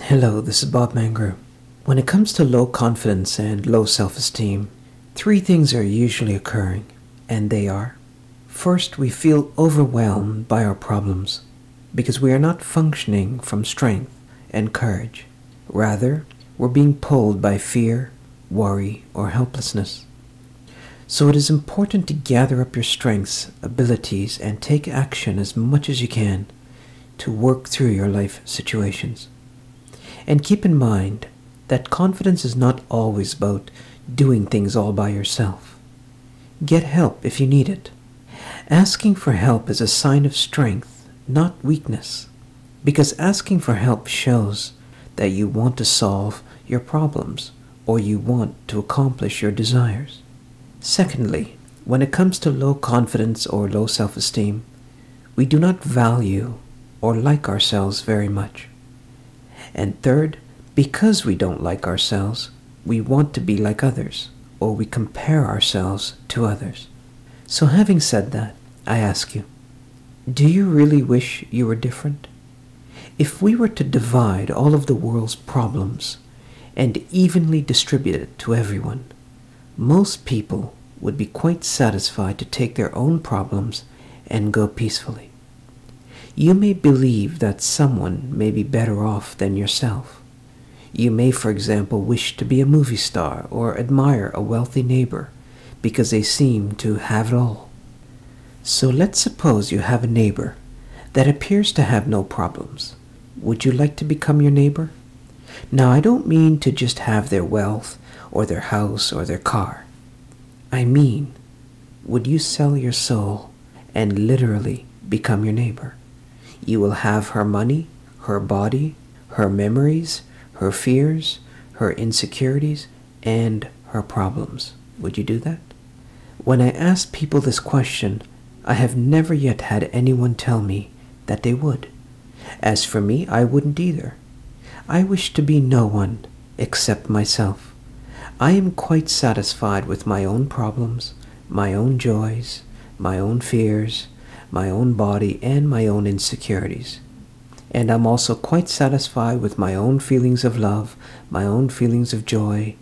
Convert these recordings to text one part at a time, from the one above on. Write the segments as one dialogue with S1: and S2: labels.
S1: Hello, this is Bob Mangro. When it comes to low confidence and low self-esteem, three things are usually occurring, and they are: first, we feel overwhelmed by our problems because we are not functioning from strength and courage. Rather, we're being pulled by fear, worry, or helplessness. So it is important to gather up your strengths, abilities, and take action as much as you can to work through your life situations. And keep in mind that confidence is not always about doing things all by yourself. Get help if you need it. Asking for help is a sign of strength, not weakness, because asking for help shows that you want to solve your problems or you want to accomplish your desires. Secondly, when it comes to low confidence or low self-esteem, we do not value or like ourselves very much. And third, because we don't like ourselves, we want to be like others, or we compare ourselves to others. So having said that, I ask you, do you really wish you were different? If we were to divide all of the world's problems and evenly distribute it to everyone, most people would be quite satisfied to take their own problems and go peacefully. You may believe that someone may be better off than yourself. You may, for example, wish to be a movie star or admire a wealthy neighbor because they seem to have it all. So let's suppose you have a neighbor that appears to have no problems. Would you like to become your neighbor? Now, I don't mean to just have their wealth or their house or their car. I mean, would you sell your soul and literally become your neighbor? You will have her money, her body, her memories, her fears, her insecurities, and her problems. Would you do that? When I ask people this question, I have never yet had anyone tell me that they would. As for me, I wouldn't either. I wish to be no one except myself. I am quite satisfied with my own problems, my own joys, my own fears, my own body, and my own insecurities. And I'm also quite satisfied with my own feelings of love, my own feelings of joy,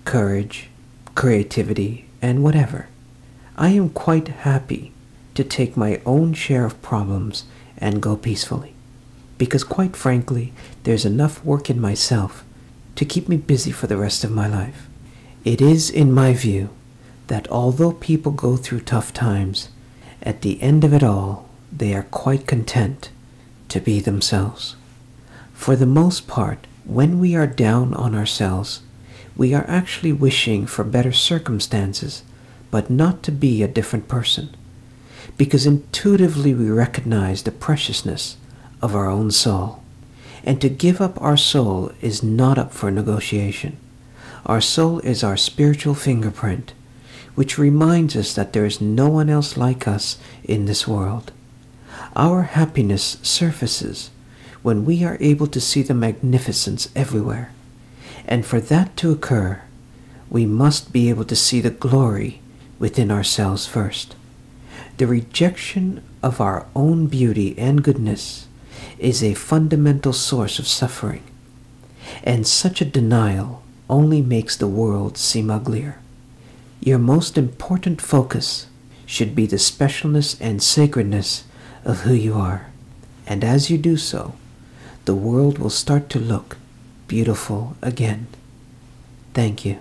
S1: courage, creativity, and whatever. I am quite happy to take my own share of problems and go peacefully, because quite frankly, there's enough work in myself to keep me busy for the rest of my life. It is, in my view, that although people go through tough times, at the end of it all, they are quite content to be themselves. For the most part, when we are down on ourselves, we are actually wishing for better circumstances, but not to be a different person, because intuitively we recognize the preciousness of our own soul. And to give up our soul is not up for negotiation. Our soul is our spiritual fingerprint, which reminds us that there is no one else like us in this world. Our happiness surfaces when we are able to see the magnificence everywhere. And for that to occur, we must be able to see the glory within ourselves first. The rejection of our own beauty and goodness is a fundamental source of suffering, and such a denial only makes the world seem uglier. Your most important focus should be the specialness and sacredness of who you are, and as you do so, the world will start to look beautiful again. Thank you.